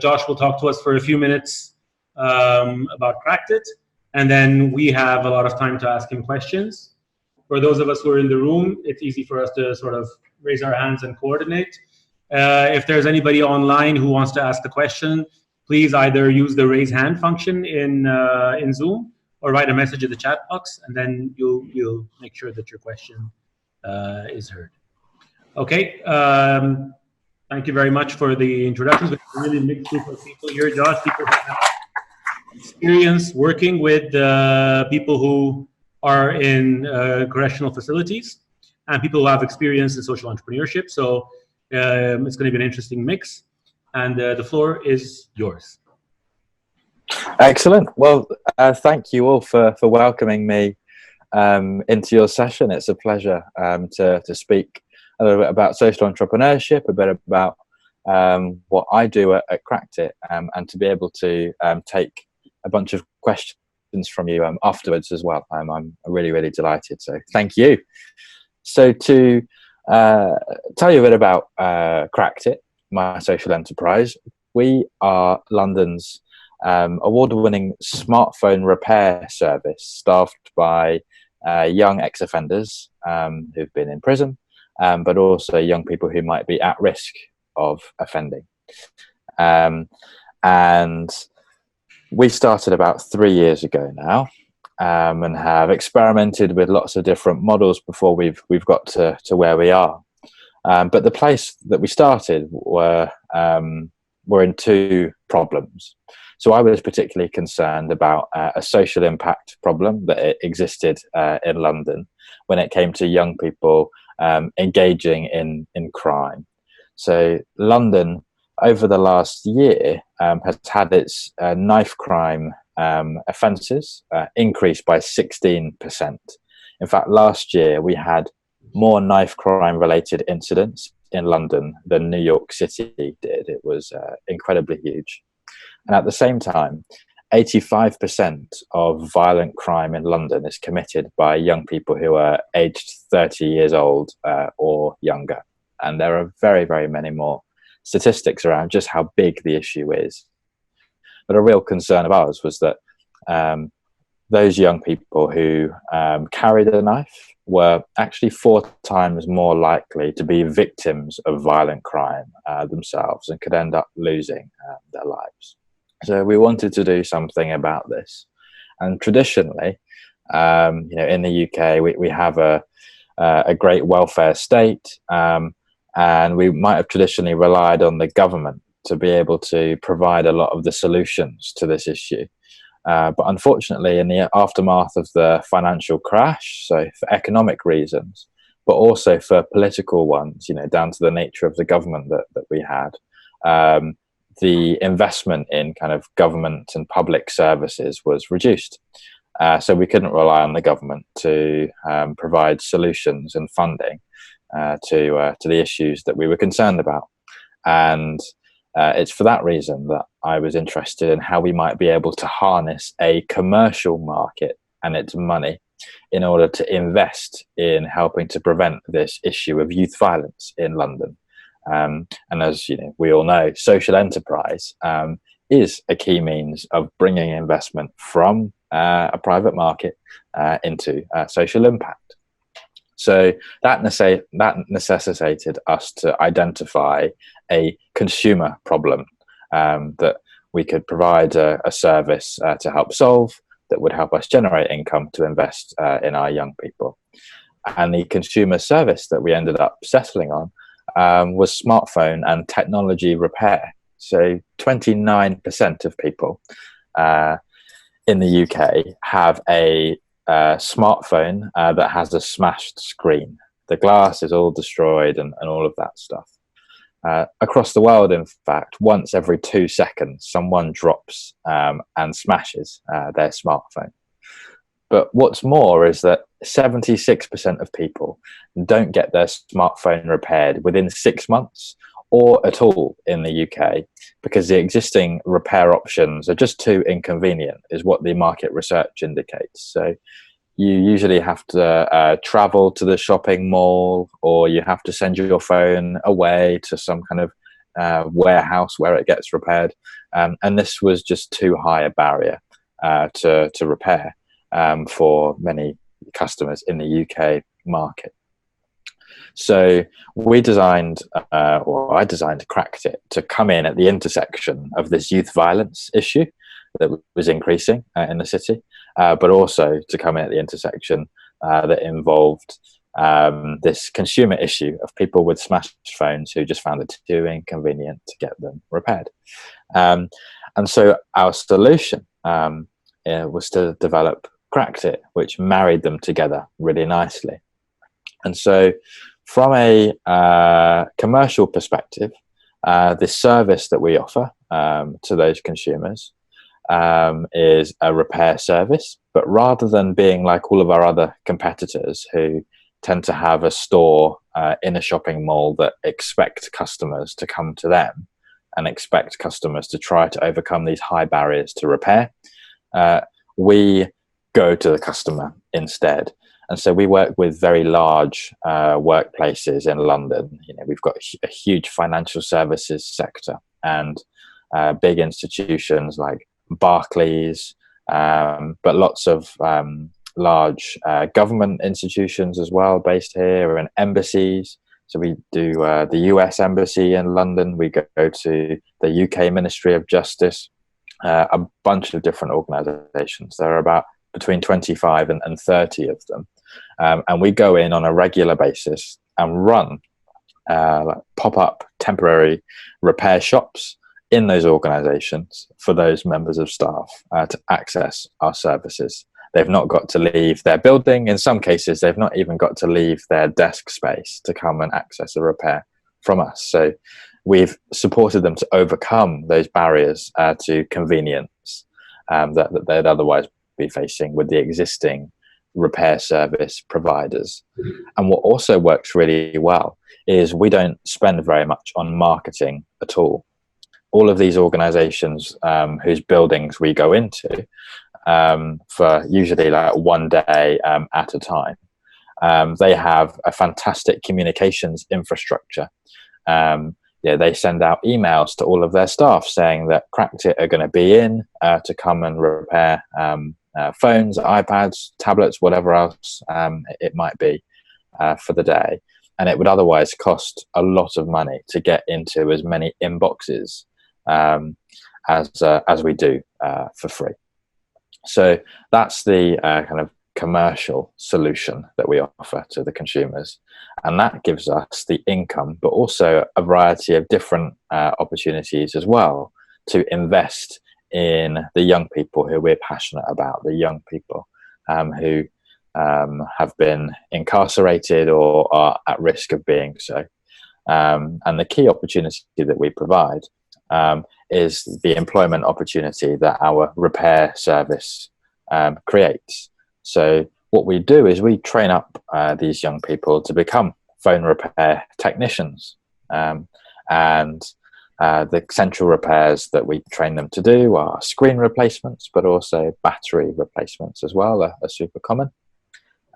Josh will talk to us for a few minutes about Cracked It, and then we have a lot of time to ask him questions. For those of us who are in the room, it's easy for us to sort of raise our hands and coordinate. If there's anybody online who wants to ask a question, please either use the raise hand function in Zoom or write a message in the chat box, and then you'll make sure that your question is heard. Okay. Thank you very much for the introductions. We have a really mixed group of people here, Josh. People who have experience working with people who are in correctional facilities, and people who have experience in social entrepreneurship. So it's going to be an interesting mix, and the floor is yours. Excellent. Well, thank you all for welcoming me into your session. It's a pleasure to speak a little bit about social entrepreneurship, a bit about what I do at Cracked It, and to be able to take a bunch of questions from you afterwards as well. I'm really, really delighted. So thank you. So to tell you a bit about Cracked It, my social enterprise, we are London's award-winning smartphone repair service, staffed by young ex-offenders who've been in prison, but also young people who might be at risk of offending. And we started about 3 years ago now, and have experimented with lots of different models before we've got to where we are. But the place that we started were in two problems. So I was particularly concerned about a social impact problem that existed in London when it came to young people engaging in crime. So London, over the last year, has had its knife crime offences increased by 16%. In fact, last year we had more knife crime related incidents in London than New York City did. It was incredibly huge. And at the same time, 85% of violent crime in London is committed by young people who are aged 30 years old or younger. And there are very, very many more statistics around just how big the issue is. But a real concern of ours was that those young people who carried a knife were actually 4 times more likely to be victims of violent crime themselves, and could end up losing their lives. So we wanted to do something about this. And traditionally, in the UK, we have a great welfare state, and we might have traditionally relied on the government to be able to provide a lot of the solutions to this issue. But unfortunately, in the aftermath of the financial crash, so for economic reasons, but also for political ones, down to the nature of the government that we had, the investment in kind of government and public services was reduced. So we couldn't rely on the government to provide solutions and funding to the issues that we were concerned about. And it's for that reason that I was interested in how we might be able to harness a commercial market and its money in order to invest in helping to prevent this issue of youth violence in London. And as we all know, social enterprise is a key means of bringing investment from a private market into social impact. So that necessitated us to identify a consumer problem that we could provide a service to help solve, that would help us generate income to invest in our young people. And the consumer service that we ended up settling on was smartphone and technology repair. So 29% of people in the UK have a smartphone that has a smashed screen. The glass is all destroyed and all of that stuff. Across the world, in fact, once every 2 seconds, someone drops and smashes their smartphone. But what's more is that 76% of people don't get their smartphone repaired within 6 months or at all in the UK, because the existing repair options are just too inconvenient, is what the market research indicates. So you usually have to travel to the shopping mall, or you have to send your phone away to some kind of warehouse where it gets repaired. And this was just too high a barrier to repair for many customers in the UK market. So we designed, or I designed Cracked It to come in at the intersection of this youth violence issue that was increasing in the city, but also to come in at the intersection that involved this consumer issue of people with smashed phones who just found it too inconvenient to get them repaired. And so our solution was to develop Cracked It, which married them together really nicely. And so from a commercial perspective, the service that we offer to those consumers is a repair service, but rather than being like all of our other competitors who tend to have a store in a shopping mall that expect customers to come to them and expect customers to try to overcome these high barriers to repair, we go to the customer instead. And so we work with very large workplaces in London. You know, we've got a huge financial services sector and big institutions like Barclays, but lots of large government institutions as well based here, and embassies. So we do the US Embassy in London. We go to the UK Ministry of Justice, a bunch of different organisations. There are about between 25 and 30 of them. And we go in on a regular basis and run pop-up temporary repair shops in those organisations for those members of staff to access our services. They've not got to leave their building. In some cases, they've not even got to leave their desk space to come and access a repair from us. So we've supported them to overcome those barriers to convenience that they'd otherwise be facing with the existing repair service providers. And what also works really well is we don't spend very much on marketing at all. All of these organizations whose buildings we go into for usually like one day at a time, they have a fantastic communications infrastructure. They send out emails to all of their staff saying that Cracked It are going to be in to come and repair phones, iPads, tablets, whatever else it might be for the day. And it would otherwise cost a lot of money to get into as many inboxes as we do for free. So that's the kind of commercial solution that we offer to the consumers. And that gives us the income, but also a variety of different opportunities as well to invest in the young people who we're passionate about, the young people who have been incarcerated or are at risk of being so. And the key opportunity that we provide is the employment opportunity that our repair service creates. So what we do is we train up these young people to become phone repair technicians. And the central repairs that we train them to do are screen replacements, but also battery replacements as well are super common.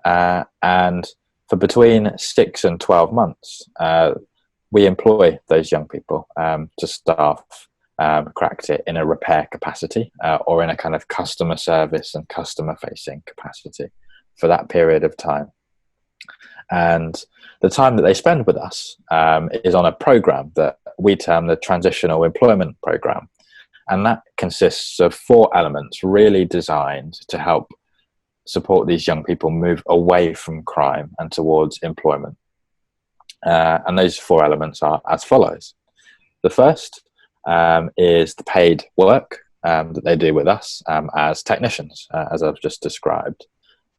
And for between 6 and 12 months, we employ those young people to staff Cracked It in a repair capacity or in a kind of customer service and customer facing capacity for that period of time. And the time that they spend with us is on a program that we term the Transitional Employment Program. And that consists of 4 elements really designed to help support these young people move away from crime and towards employment. And those 4 elements are as follows. The first is the paid work that they do with us as technicians, as I've just described.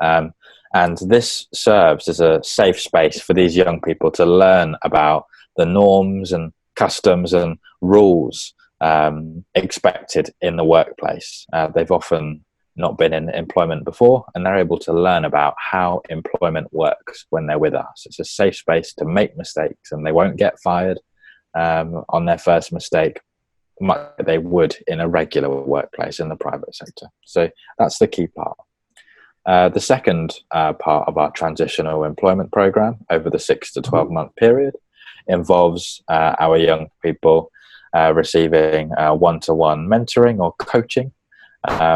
And this serves as a safe space for these young people to learn about the norms and customs and rules expected in the workplace. They've often not been in employment before, and they're able to learn about how employment works when they're with us. It's a safe space to make mistakes, and they won't get fired on their first mistake, much like they would in a regular workplace in the private sector. So that's the key part. The second part of our transitional employment program over the 6 to 12 month period involves our young people receiving one-to-one mentoring or coaching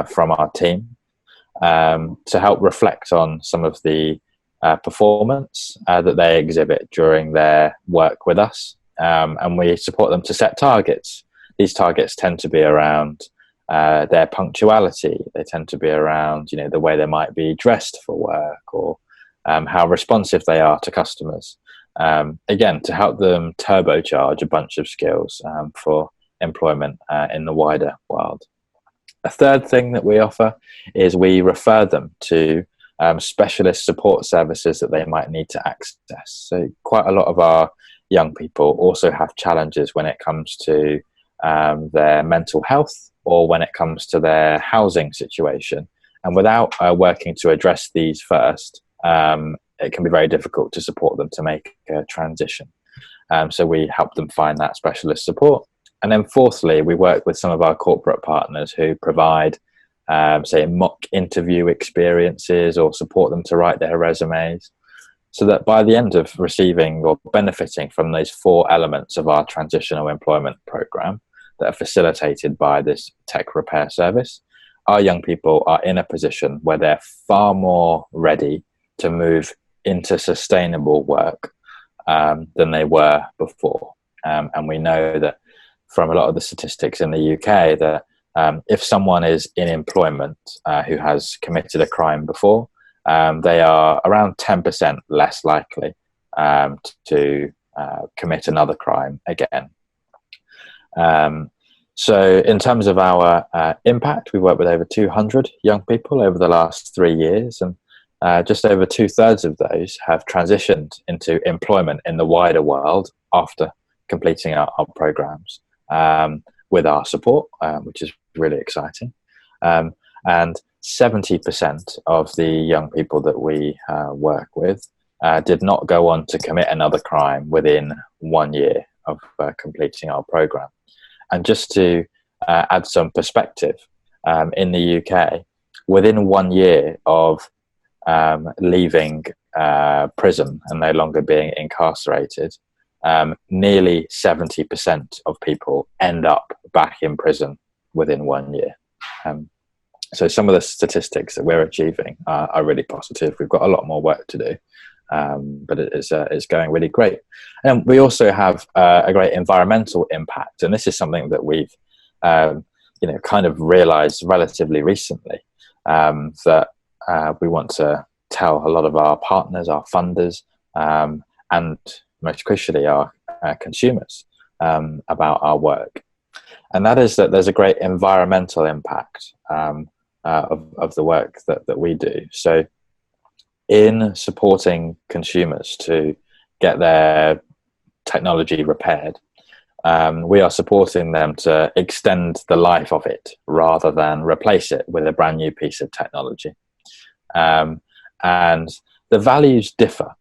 from our team to help reflect on some of the performance that they exhibit during their work with us. And we support them to set targets. These targets tend to be around their punctuality. They tend to be around, the way they might be dressed for work, or how responsive they are to customers. Again, to help them turbocharge a bunch of skills for employment in the wider world. A third thing that we offer is we refer them to specialist support services that they might need to access. So quite a lot of our young people also have challenges when it comes to their mental health, or when it comes to their housing situation. And without working to address these first, it can be very difficult to support them to make a transition. So we help them find that specialist support. And then fourthly, we work with some of our corporate partners who provide, say, mock interview experiences, or support them to write their resumes, so that by the end of receiving or benefiting from those 4 elements of our transitional employment program that are facilitated by this tech repair service, our young people are in a position where they're far more ready to move into sustainable work than they were before. And we know that from a lot of the statistics in the UK that if someone is in employment who has committed a crime before, they are around 10% less likely to commit another crime again. So in terms of our impact, we worked with over 200 young people over the last 3 years, and just over 2/3 of those have transitioned into employment in the wider world after completing our programs with our support, which is really exciting. And 70% of the young people that we work with did not go on to commit another crime within 1 year of completing our program. And just to add some perspective, in the UK, within 1 year of leaving prison and no longer being incarcerated, nearly 70% of people end up back in prison within 1 year. So some of the statistics that we're achieving are really positive. We've got a lot more work to do, but it's going really great. And we also have a great environmental impact, and this is something that we've kind of realized relatively recently, that we want to tell a lot of our partners, our funders, and most crucially our consumers about our work. And that is that there's a great environmental impact of the work that we do. So in supporting consumers to get their technology repaired, we are supporting them to extend the life of it rather than replace it with a brand new piece of technology. And the values differ,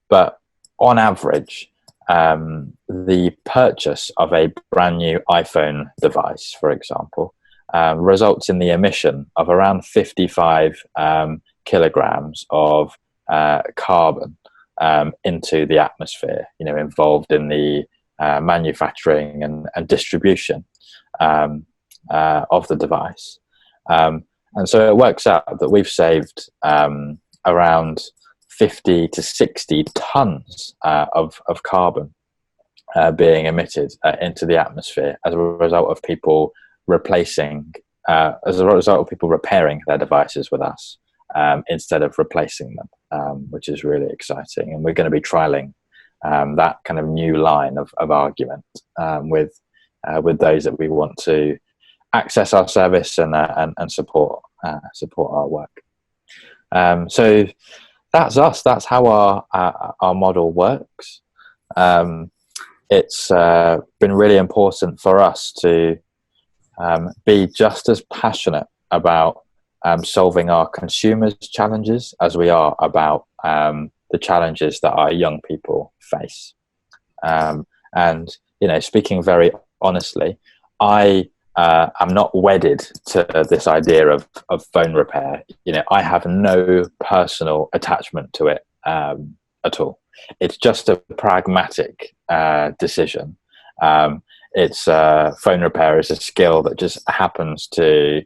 but on average, the purchase of a brand new iPhone device, for example, results in the emission of around 55 kilograms of carbon into the atmosphere, involved in the manufacturing and distribution of the device. And so it works out that we've saved around 50 to 60 tons of carbon being emitted into the atmosphere as a result of people repairing their devices with us instead of replacing them, which is really exciting. And we're going to be trialing that kind of new line of argument with those that we want to access our service and support our work. So that's us. That's how our model works. It's been really important for us to be just as passionate about solving our consumers' challenges as we are about the challenges that our young people face. And speaking very honestly, I am not wedded to this idea of phone repair. I have no personal attachment to it at all. It's just a pragmatic decision. it's phone repair is a skill that just happens to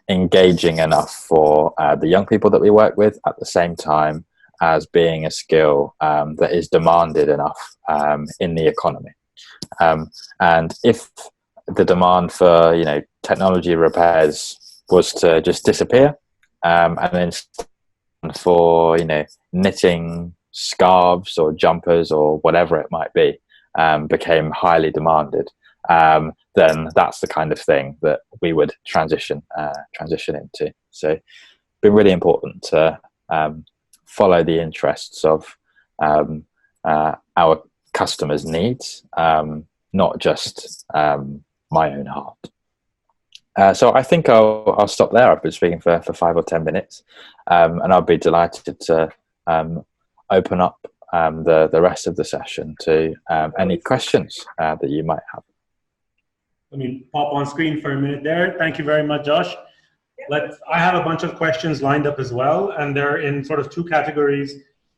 engaging enough for the young people that we work with, at the same time as being a skill that is demanded enough in the economy. And if the demand for technology repairs was to just disappear, and then for knitting scarves or jumpers or whatever it might be became highly demanded, then that's the kind of thing that we would transition into. So it's been really important to follow the interests of our customers' needs, not just my own heart. So I think I'll stop there. I've been speaking for 5 or 10 minutes, and I'll be delighted to open up the rest of the session to any questions that you might have. Let me pop on screen for a minute there. Thank you very much, Josh. I have a bunch of questions lined up as well, and they're in sort of 2 categories: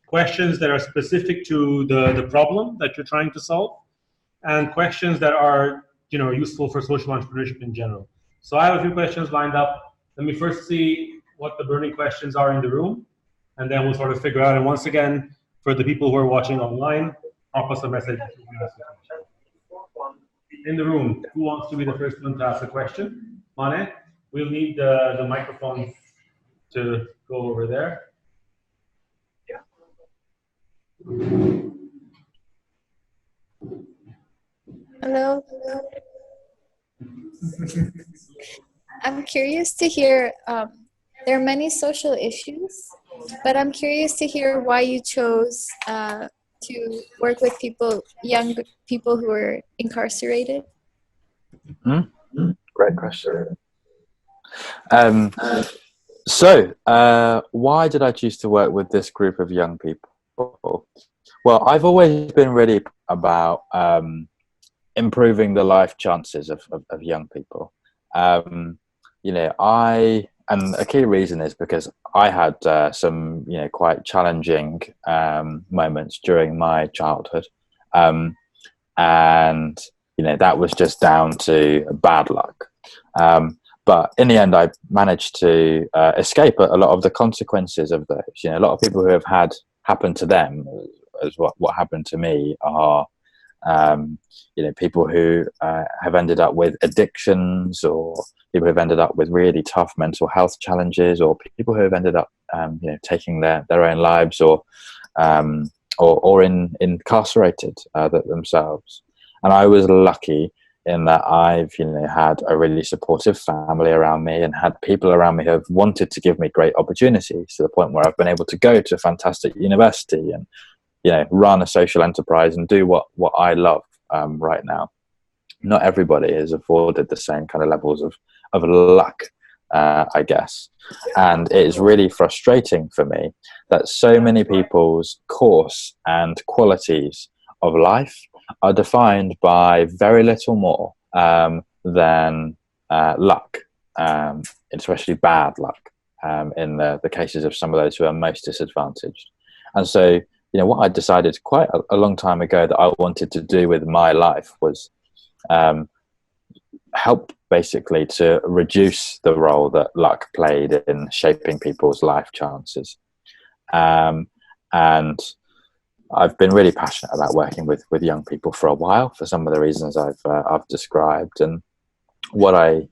questions that are specific to the problem that you're trying to solve, and questions that are useful for social entrepreneurship in general. So I have a few questions lined up. Let me first see what the burning questions are in the room, and then we'll sort of figure out. And once again, for the people who are watching online, drop us a message. In the room, who wants to be the first one to ask a question? Mane, we'll need the microphone to go over there. Hello. I'm curious to hear, there are many social issues, but I'm curious to hear why you chose to work with young people who are incarcerated. Great question. So why did I choose to work with this group of young people? Well, I've always been really about improving the life chances of young people. And a key reason is because I had some quite challenging moments during my childhood, and that was just down to bad luck. But in the end, I managed to escape a lot of the consequences of those. A lot of people who have had happen to them as what happened to me are people who have ended up with addictions, or people who have ended up with really tough mental health challenges, or people who have ended up taking their own lives, or incarcerated themselves. And I was lucky in that I've had a really supportive family around me, and had people around me who have wanted to give me great opportunities, to the point where I've been able to go to a fantastic university and run a social enterprise and do what I love right now. Not everybody is afforded the same kind of levels of luck, I guess. And it is really frustrating for me that so many people's course and qualities of life are defined by very little more than luck, especially bad luck, in the cases of some of those who are most disadvantaged. And so what I decided quite a long time ago that I wanted to do with my life was help basically to reduce the role that luck played in shaping people's life chances. And I've been really passionate about working with young people for a while, for some of the reasons I've described. And what I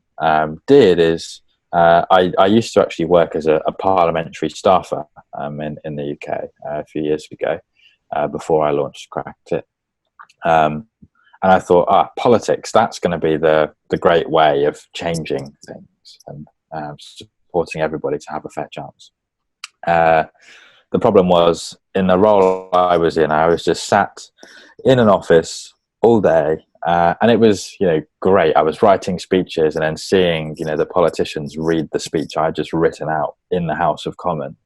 did is I used to actually work as a parliamentary staffer in the UK a few years ago, before I launched Cracked It. And I thought, politics, that's going to be the great way of changing things and supporting everybody to have a fair chance. The problem was, in the role I was in, I was just sat in an office all day, and it was great. I was writing speeches and then seeing the politicians read the speech I had just written out in the House of Commons,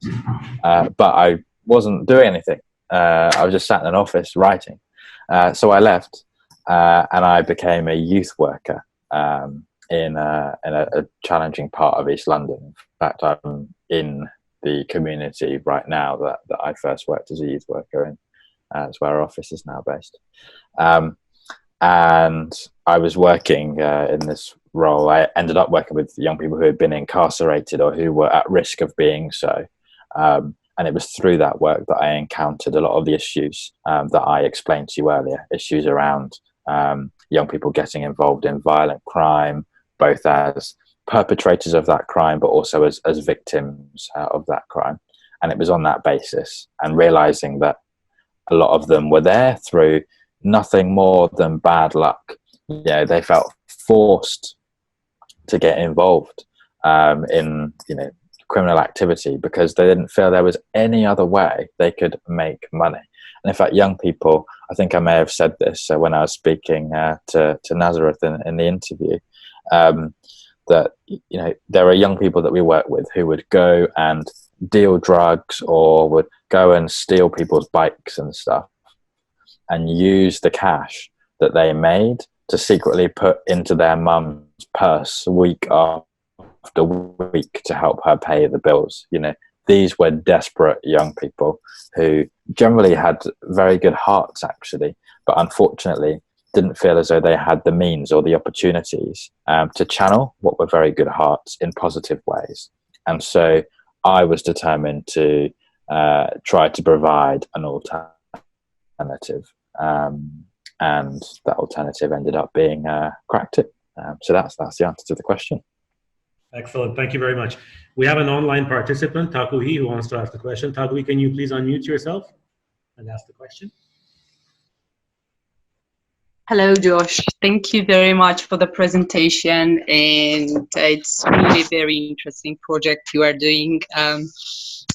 but I wasn't doing anything. I was just sat in an office writing. So I left, and I became a youth worker in a challenging part of East London. In fact, I'm in the community right now that I first worked as a youth worker in. That's where our office is now based. and I was working in this role. I ended up working with young people who had been incarcerated or who were at risk of being so. And it was through that work that I encountered a lot of the issues that I explained to you earlier, issues around young people getting involved in violent crime, both as perpetrators of that crime, but also as victims of that crime. And it was on that basis, and realizing that a lot of them were there through nothing more than bad luck. Yeah, they felt forced to get involved in, criminal activity because they didn't feel there was any other way they could make money. And in fact, young people, I think I may have said this when I was speaking to Nazareth in the interview, that there are young people that we work with who would go and deal drugs or would go and steal people's bikes and stuff and use the cash that they made to secretly put into their mum's purse week after week to help her pay the bills. These were desperate young people who generally had very good hearts, actually, but unfortunately didn't feel as though they had the means or the opportunities to channel what were very good hearts in positive ways. And so I was determined to try to provide an alternative, and that alternative ended up being Cracked It. So that's the answer to the question. Excellent. Thank you very much. We have an online participant, Takuhi, who wants to ask the question. Takuhi, can you please unmute yourself and ask the question? Hello, Josh. Thank you very much for the presentation, and it's really very interesting project you are doing, and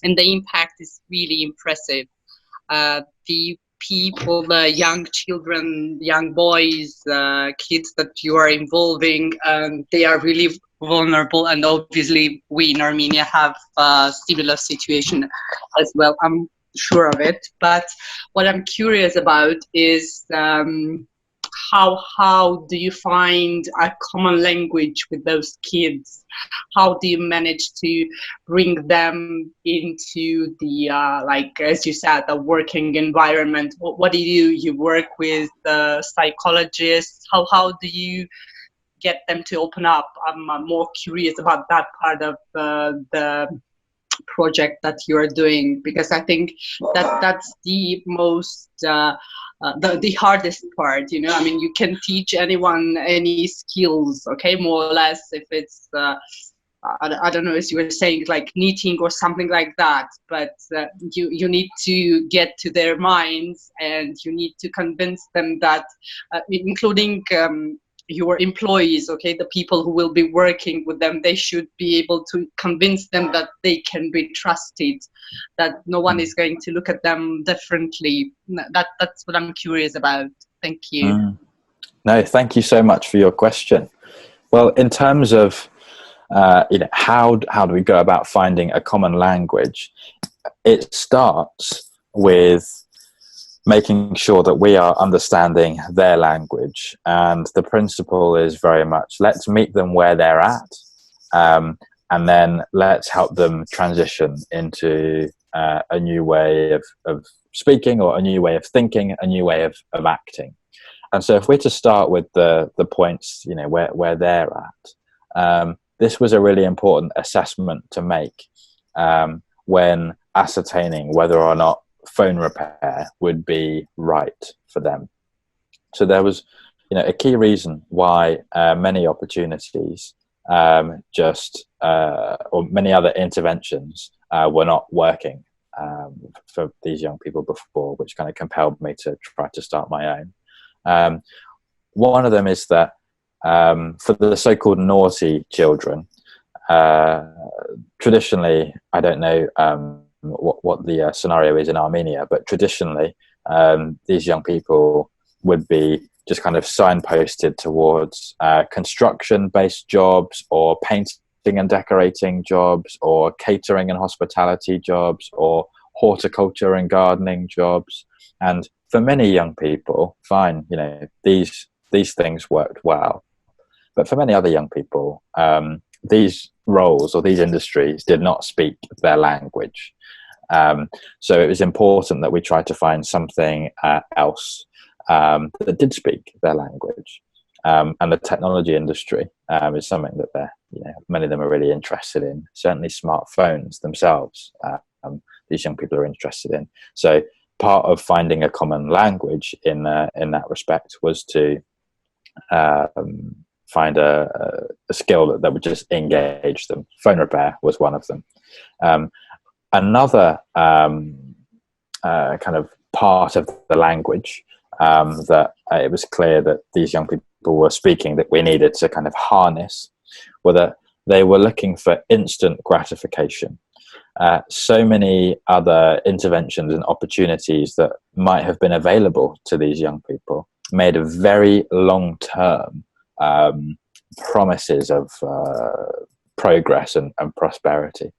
the impact is really impressive. The people, the young children, young boys, kids that you are involving, they are really vulnerable, and obviously we in Armenia have a similar situation as well. I'm sure of it. But what I'm curious about is how do you find a common language with those kids? How do you manage to bring them into the like, as you said, the working environment? What do you work with psychologists? How do you get them to open up? I'm more curious about that part of the project that you are doing, because I think that's the most the hardest part. I mean, you can teach anyone any skills, okay, more or less, if it's I don't know, as you were saying, like knitting or something like that, but you need to get to their minds, and you need to convince them that including your employees, okay, the people who will be working with them, they should be able to convince them that they can be trusted, that no one is going to look at them differently. That's what I'm curious about. Thank you. No, thank you so much for your question. Well, in terms of how do we go about finding a common language, it starts with making sure that we are understanding their language. And the principle is very much, let's meet them where they're at, and then let's help them transition into a new way of speaking, or a new way of thinking, a new way of acting. And so if we're to start with the points, where they're at, this was a really important assessment to make when ascertaining whether or not phone repair would be right for them. So there was, a key reason why many opportunities or many other interventions were not working for these young people before, which kind of compelled me to try to start my own. One of them is that for the so-called naughty children, traditionally, I don't know what the scenario is in Armenia, but traditionally these young people would be just kind of signposted towards construction-based jobs, or painting and decorating jobs, or catering and hospitality jobs, or horticulture and gardening jobs. And for many young people, fine, these things worked well. But for many other young people, these roles or these industries did not speak their language. So it was important that we tried to find something else that did speak their language. And the technology industry is something that many of them are really interested in. Certainly smartphones themselves, these young people are interested in. So part of finding a common language in that respect was to find a skill that would just engage them. Phone repair was one of them. Another kind of part of the language that it was clear that these young people were speaking that we needed to kind of harness were that they were looking for instant gratification. So many other interventions and opportunities that might have been available to these young people made a very long-term promises of progress and prosperity.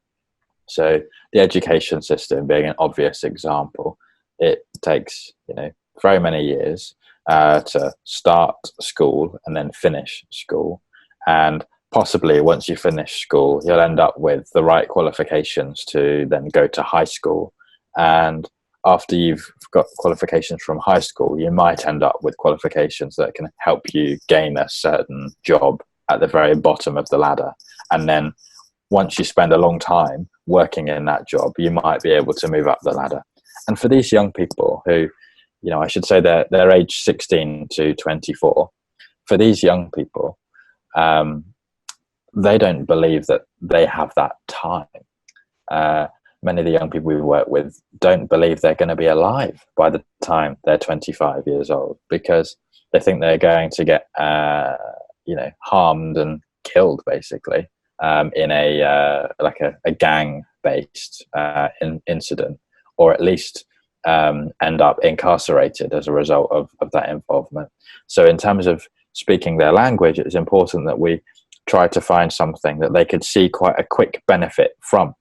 So the education system being an obvious example, it takes very many years to start school and then finish school, and possibly once you finish school you'll end up with the right qualifications to then go to high school, and after you've got qualifications from high school you might end up with qualifications that can help you gain a certain job at the very bottom of the ladder, and then once you spend a long time working in that job you might be able to move up the ladder. And for these young people who, I should say they're age 16 to 24. For these young people, they don't believe that they have that time. Many of the young people we work with don't believe they're going to be alive by the time they're 25 years old, because they think they're going to get, harmed and killed, basically, in a gang-based incident, or at least end up incarcerated as a result of that involvement. So in terms of speaking their language, it's important that we try to find something that they could see quite a quick benefit from.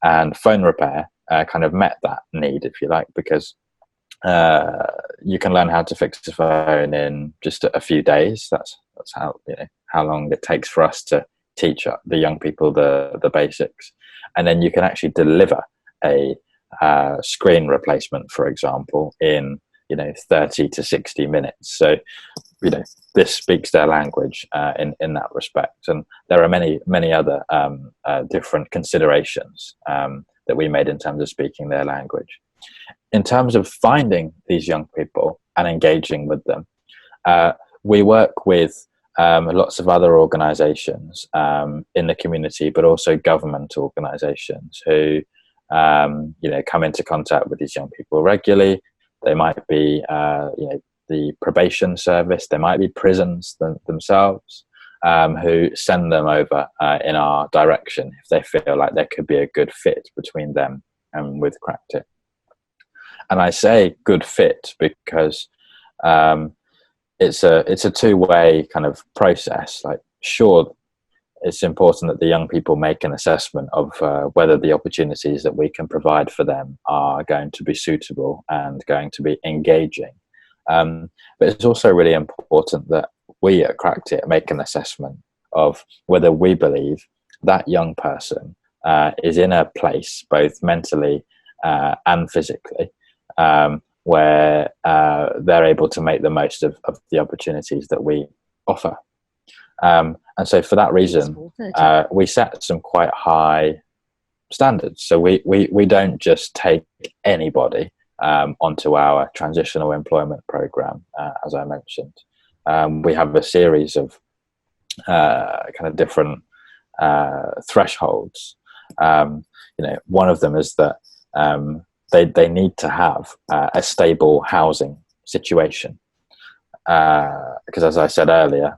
And phone repair kind of met that need, if you like, because you can learn how to fix a phone in just a few days. That's how long it takes for us to teach the young people the basics. And then you can actually deliver a screen replacement, for example, in 30 to 60 minutes. So this speaks their language in that respect. And there are many other different considerations that we made in terms of speaking their language. In terms of finding these young people and engaging with them, we work with lots of other organizations in the community, but also government organizations who come into contact with these young people regularly. They might be the probation service, they might be prisons themselves, who send them over in our direction if they feel like there could be a good fit between them and with Cracked It. And I say good fit because it's a two-way kind of process. Like, sure, it's important that the young people make an assessment of whether the opportunities that we can provide for them are going to be suitable and going to be engaging. But it's also really important that we at Cracked It make an assessment of whether we believe that young person is in a place, both mentally and physically, where they're able to make the most of the opportunities that we offer. And so for that reason, we set some quite high standards. So we don't just take anybody onto our transitional employment program, as I mentioned. We have a series of kind of different thresholds. One of them is that they need to have a stable housing situation, because as I said earlier,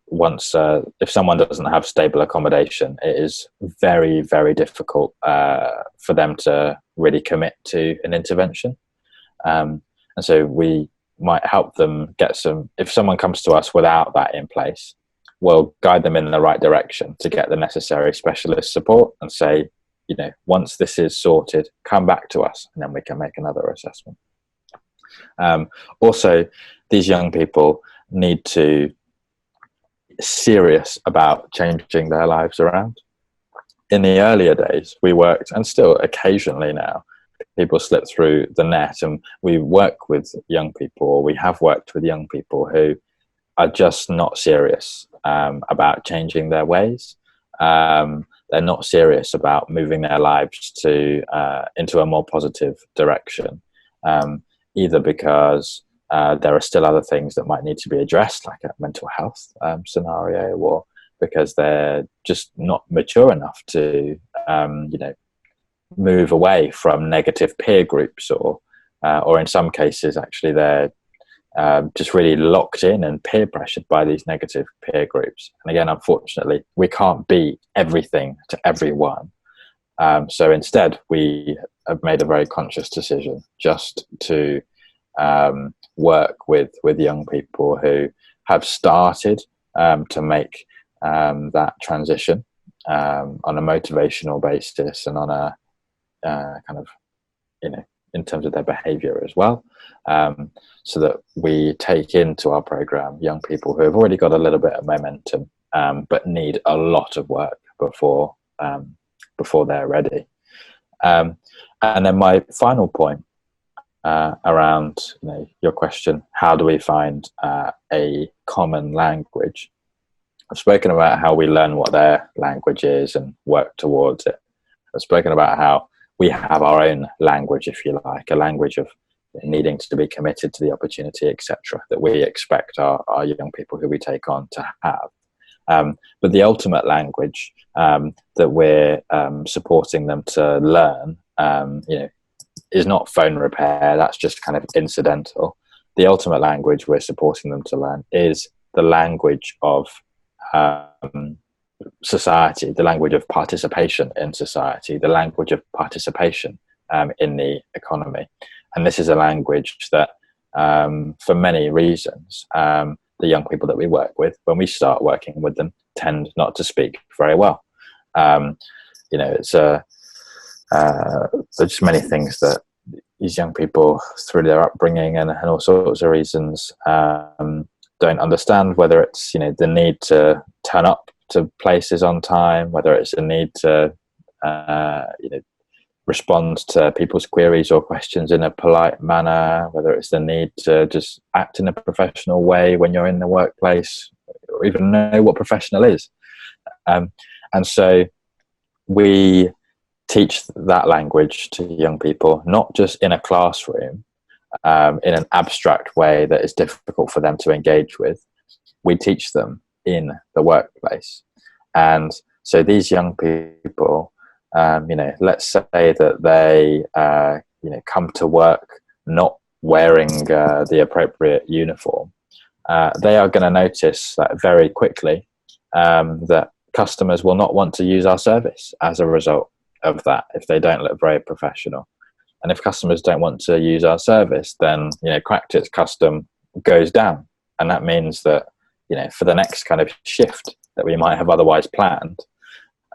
once if someone doesn't have stable accommodation, it is very, very difficult for them to really commit to an intervention. And so we might help them get some. If someone comes to us without that in place, we'll guide them in the right direction to get the necessary specialist support and say, once this is sorted, come back to us, and then we can make another assessment. Also, these young people need to be serious about changing their lives around. In the earlier days, we worked, and still occasionally now, people slip through the net. And we work with young people, or we have worked with young people who are just not serious about changing their ways. They're not serious about moving their lives into a more positive direction, either because there are still other things that might need to be addressed, like a mental health scenario, or because they're just not mature enough to, move away from negative peer groups, or in some cases, actually, they're just really locked in and peer pressured by these negative peer groups. And again, unfortunately, we can't be everything to everyone. So instead, we have made a very conscious decision just to work with young people who have started to make that transition on a motivational basis, and on a kind of, in terms of their behavior as well, so that we take into our program young people who have already got a little bit of momentum, but need a lot of work before they're ready. And then my final point around your question, how do we find a common language? I've spoken about how we learn what their language is and work towards it. I've spoken about how we have our own language, if you like, a language of needing to be committed to the opportunity, etc., that we expect our young people who we take on to have. But the ultimate language that we're supporting them to learn, is not phone repair. That's just kind of incidental. The ultimate language we're supporting them to learn is the language of society, the language of participation in society, the language of participation in the economy. And this is a language that, for many reasons, the young people that we work with, when we start working with them, tend not to speak very well. It's there's just many things that these young people, through their upbringing and all sorts of reasons, don't understand, whether it's the need to turn up to places on time, whether it's a need to respond to people's queries or questions in a polite manner, whether it's the need to just act in a professional way when you're in the workplace, or even know what professional is. And so we teach that language to young people, not just in a classroom, in an abstract way that is difficult for them to engage with. We teach them in the workplace. And so these young people, let's say that they come to work not wearing the appropriate uniform, they are going to notice that very quickly, that customers will not want to use our service as a result of that, if they don't look very professional. And if customers don't want to use our service, then Cracktit's custom goes down. And that means that for the next kind of shift that we might have otherwise planned,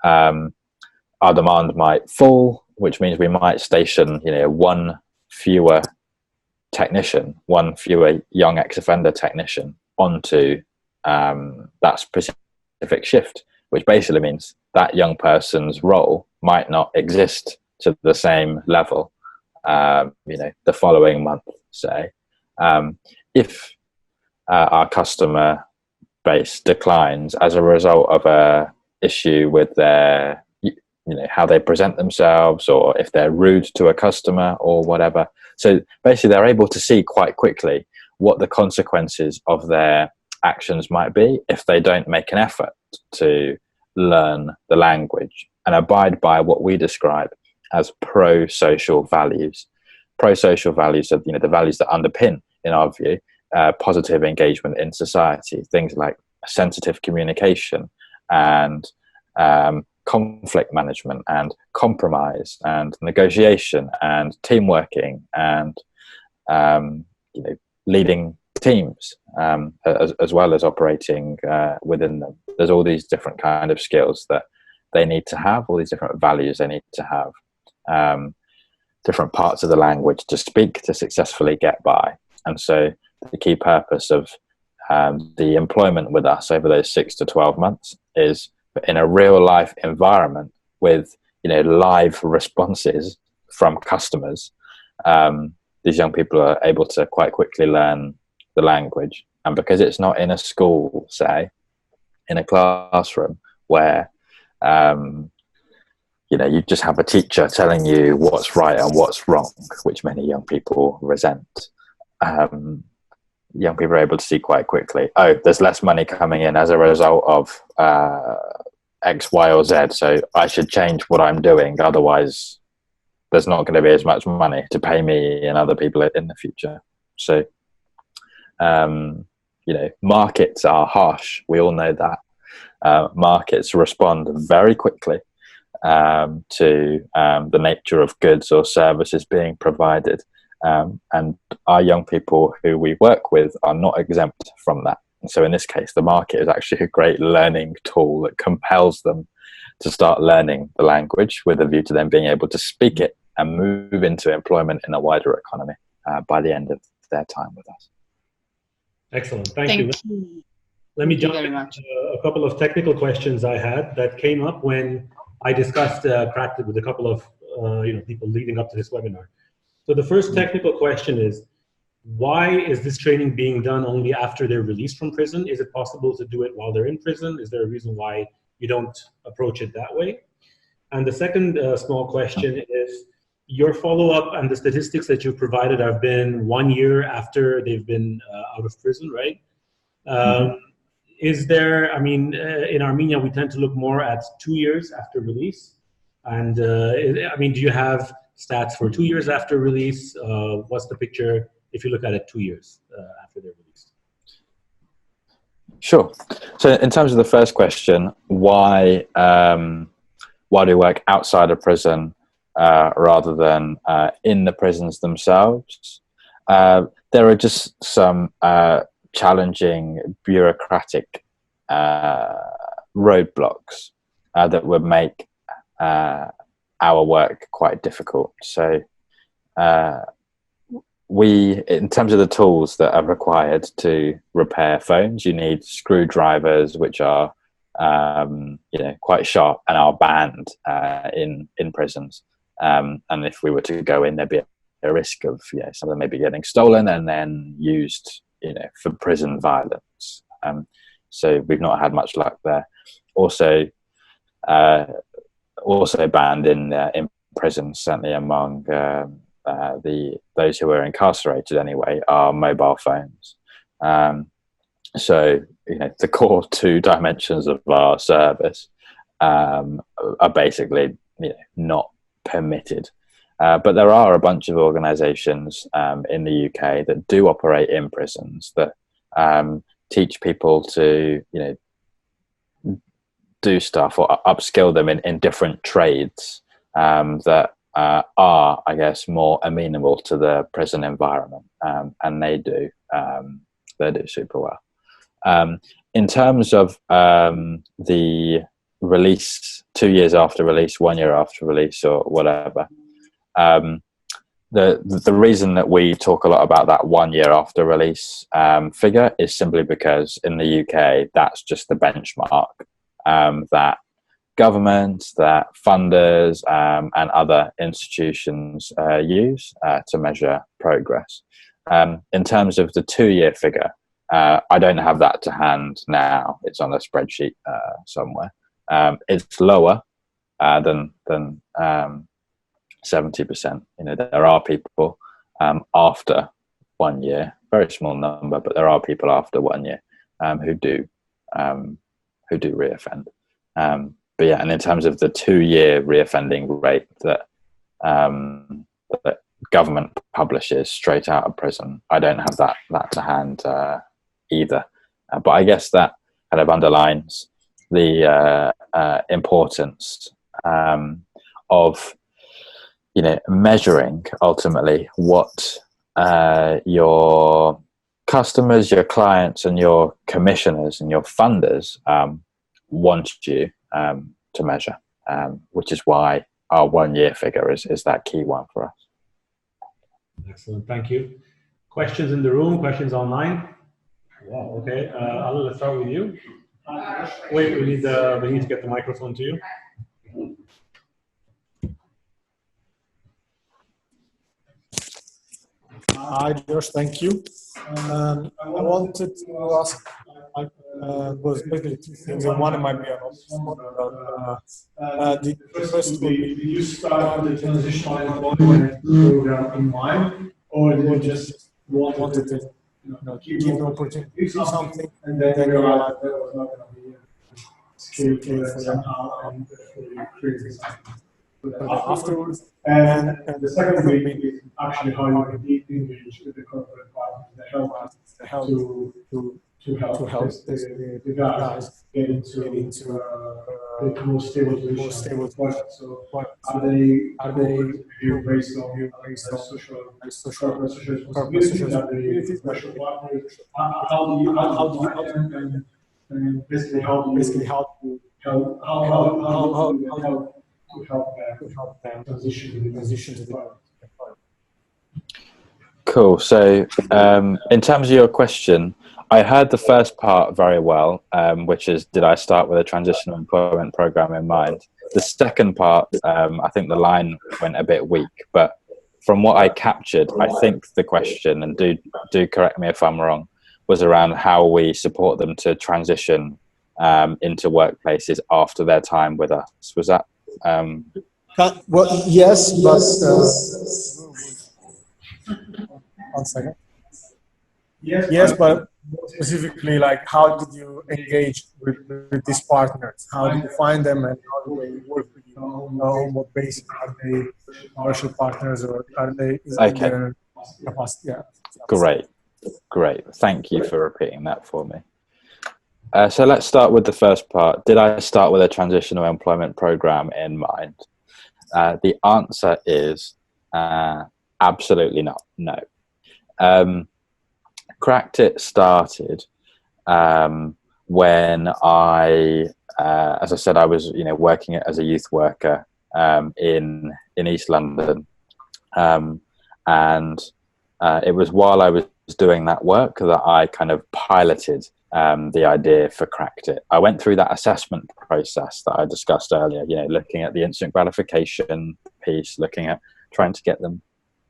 our demand might fall, which means we might station one fewer technician, one fewer young ex-offender technician onto that specific shift, which basically means that young person's role might not exist to the same level the following month, say. If our customer base declines as a result of a issue with their how they present themselves, or if they're rude to a customer or whatever. So basically they're able to see quite quickly what the consequences of their actions might be if they don't make an effort to learn the language and abide by what we describe as pro-social values. Pro-social values are the values that underpin, in our view, positive engagement in society. Things like sensitive communication and conflict management and compromise and negotiation and team working and leading teams, as well as operating within them. There's all these different kind of skills that they need to have, all these different values they need to have, different parts of the language to speak to successfully get by. And so the key purpose of the employment with us over those 6 to 12 months is in a real life environment with live responses from customers, these young people are able to quite quickly learn the language. And because it's not in a school, say, in a classroom where you just have a teacher telling you what's right and what's wrong, which many young people resent. Young people are able to see quite quickly, oh, there's less money coming in as a result of X, Y, or Z, so I should change what I'm doing, otherwise there's not going to be as much money to pay me and other people in the future. So, markets are harsh. We all know that. Markets respond very quickly to the nature of goods or services being provided. And our young people who we work with are not exempt from that. And so in this case, the market is actually a great learning tool that compels them to start learning the language with a view to them being able to speak it and move into employment in a wider economy by the end of their time with us. Excellent. Thank you. Let me jump into a couple of technical questions I had that came up when I discussed Cracked It with a couple of people leading up to this webinar. So the first technical question is, why is this training being done only after they're released from prison? Is it possible to do it while they're in prison? Is there a reason why you don't approach it that way? And the second small question is, your follow-up and the statistics that you provided have been 1 year after they've been out of prison, right? Is there, in Armenia, we tend to look more at 2 years after release. And do you have stats for 2 years after release? What's the picture if you look at it 2 years after they're released? Sure. So in terms of the first question, why do we work outside of prison rather than in the prisons themselves? There are just some challenging bureaucratic roadblocks that would make our work quite difficult. So in terms of the tools that are required to repair phones, you need screwdrivers, which are quite sharp and are banned in prisons. And if we were to go in, there'd be a risk of some of them maybe getting stolen and then used for prison violence. So we've not had much luck there. Also banned in prisons, certainly among those who are incarcerated anyway, are mobile phones. So the core two dimensions of our service are basically not permitted. But there are a bunch of organisations in the UK that do operate in prisons that teach people to do stuff or upskill them in different trades that are, I guess, more amenable to the prison environment, and they do super well. In terms of the release, 2 years after release, 1 year after release, or whatever, the reason that we talk a lot about that 1 year after release figure is simply because in the UK, that's just the benchmark that governments, that funders and other institutions use to measure progress. In terms of the 2 year figure, I don't have that to hand now. It's on a spreadsheet somewhere. It's lower than 70%. There are people after 1 year, very small number, but there are people after 1 year who do reoffend. But yeah, and in terms of the 2 year reoffending rate that government publishes straight out of prison, I don't have that to hand either. But I guess that kind of underlines the importance of measuring ultimately what your customers, your clients, and your commissioners and your funders want you to measure, which is why our 1 year figure is that key one for us. Excellent, thank you. Questions in the room, questions online? Wow, okay, Ali, let's start with you. Wait, we need to get the microphone to you. Hi, Josh. Thank you. I wanted to ask, was basically two things, and one might be an obvious one, but the first would be, did you start the transitional employment program in mind, or did you just wanted to, give the opportunity to do something, and then realize that it was not going to be skill for them now, and you created something for them afterwards? And the second thing is actually how you did engage with the corporate partners, the help to help the guys get into the more stable project. So are they based on social corporate social responsibilities? Are they commercial partners? How do you find them, and basically how do you help to help them transition to the product? Cool. So in terms of your question, I heard the first part very well, which is, did I start with a transitional employment program in mind? The second part, I think the line went a bit weak, but from what I captured, I think the question, and do correct me if I'm wrong, was around how we support them to transition into workplaces after their time with us. Was that? Well, yes, but one second. Yes, but specifically, like, how did you engage with these partners? How did you find them, and how do they work with you? On what basis? Are they commercial partners, or are they in their capacity? Yeah. Great. Thank you for repeating that for me. So let's start with the first part. Did I start with a transitional employment program in mind? The answer is absolutely not. No. Cracked It started when I, as I said, I was working as a youth worker in East London, and it was while I was doing that work that I kind of piloted the idea for Cracked It. I went through that assessment process that I discussed earlier, looking at the instant gratification piece, looking at trying to get them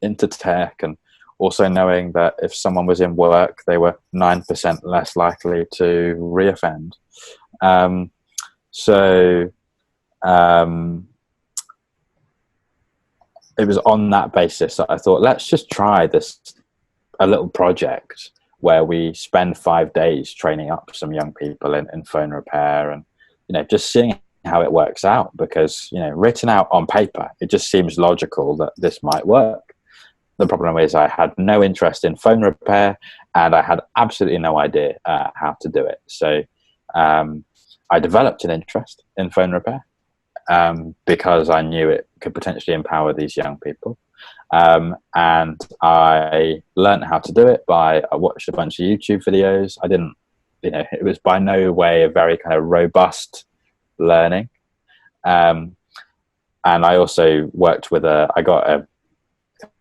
into tech, and also knowing that if someone was in work, they were 9% less likely to reoffend. So it was on that basis that I thought, let's just try a little project where we spend 5 days training up some young people in phone repair, and just seeing how it works out, because written out on paper it just seems logical that this might work. The problem is I had no interest in phone repair, and I had absolutely no idea how to do it. So I developed an interest in phone repair because I knew it could potentially empower these young people. And I learned how to do it I watched a bunch of YouTube videos. I didn't, it was by no way a very kind of robust learning. And I also worked with I got a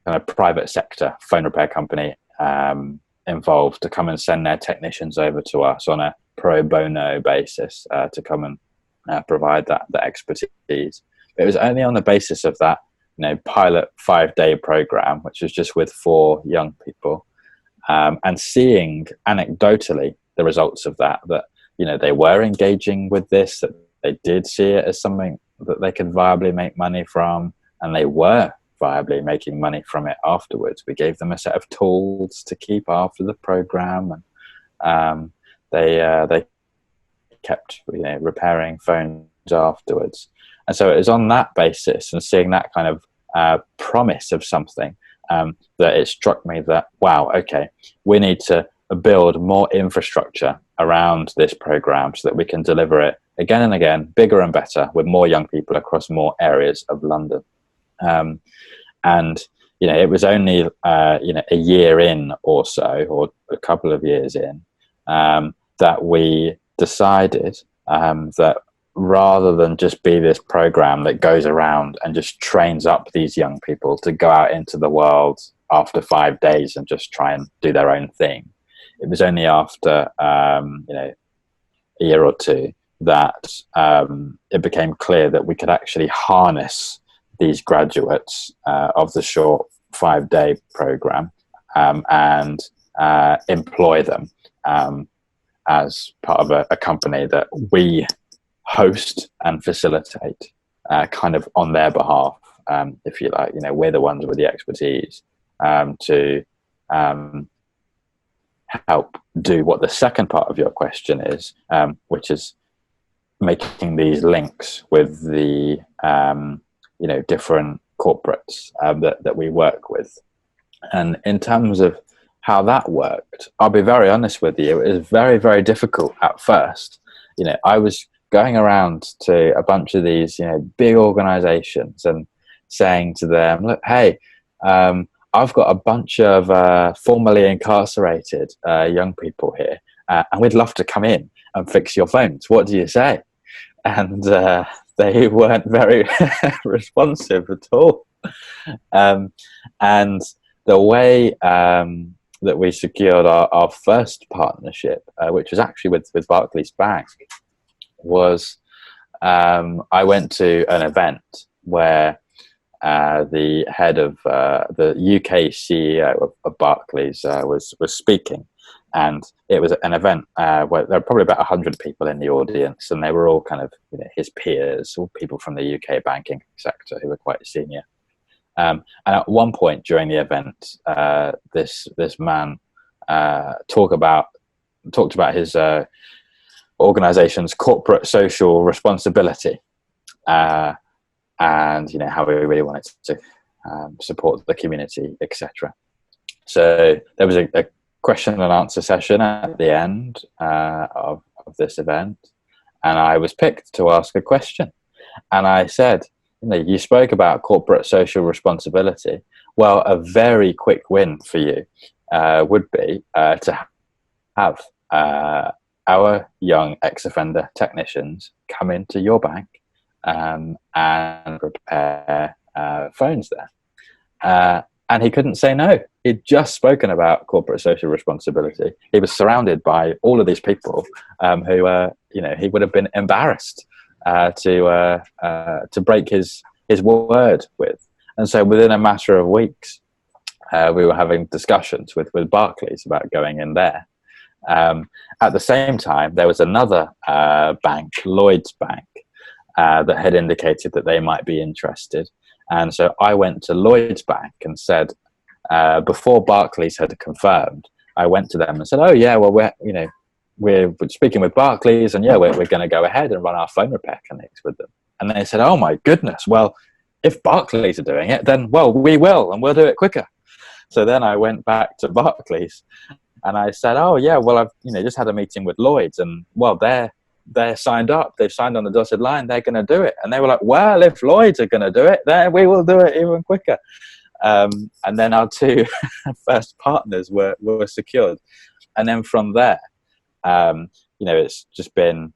kind of private sector phone repair company involved to come and send their technicians over to us on a pro bono basis to come and provide that expertise. But it was only on the basis of that pilot 5-day program, which was just with 4 young people, and seeing anecdotally the results of that they were engaging with this, that they did see it as something that they could viably make money from, and they were viably making money from it afterwards. We gave them a set of tools to keep after the program, and they kept repairing phones afterwards. And so it was on that basis and seeing that kind of promise of something that it struck me that, wow, okay, we need to build more infrastructure around this program so that we can deliver it again and again, bigger and better, with more young people across more areas of London. And it was only a year in or so, or a couple of years in, that we decided that rather than just be this program that goes around and just trains up these young people to go out into the world after 5 days and just try and do their own thing, it was only after a year or two that it became clear that we could actually harness these graduates of the short 5-day program and employ them as part of a company that we host and facilitate kind of on their behalf, if you like. We're the ones with the expertise to help do what the second part of your question is, which is making these links with the different corporates that we work with. And in terms of how that worked, I'll be very honest with you, it was very, very difficult at first. I was going around to a bunch of these big organizations and saying to them, look, hey, I've got a bunch of formerly incarcerated young people here, and we'd love to come in and fix your phones. What do you say? And they weren't very responsive at all. And the way that we secured our first partnership, which was actually with Barclays Bank, was I went to an event where the head of the UK CEO of Barclays was speaking, and it was an event where there were probably about 100 people in the audience, and they were all kind of his peers, all people from the UK banking sector who were quite senior. And at one point during the event, this man talked about his organization's corporate social responsibility, and how we really wanted to support the community, etc. So there was a question and answer session at the end of this event, and I was picked to ask a question. And I said, you spoke about corporate social responsibility. Well, a very quick win for you would be to have our young ex-offender technicians come into your bank and repair phones there. And he couldn't say no. He'd just spoken about corporate social responsibility. He was surrounded by all of these people who, he would have been embarrassed to break his word with. And so within a matter of weeks, we were having discussions with Barclays about going in there. At the same time, there was another bank, Lloyds Bank, that had indicated that they might be interested. And so I went to Lloyds Bank and said, before Barclays had confirmed, I went to them and said, oh yeah, well, we're speaking with Barclays, and we're going to go ahead and run our phone repair clinics with them. And they said, oh my goodness, well, if Barclays are doing it, then, well, we will, and we'll do it quicker. So then I went back to Barclays and I said, oh yeah, well, I've just had a meeting with Lloyds, and well, they're signed up. They've signed on the dotted line. They're going to do it. And they were like, well, if Lloyds are going to do it, then we will do it even quicker. And then our two first partners were secured. And then from there, it's just been,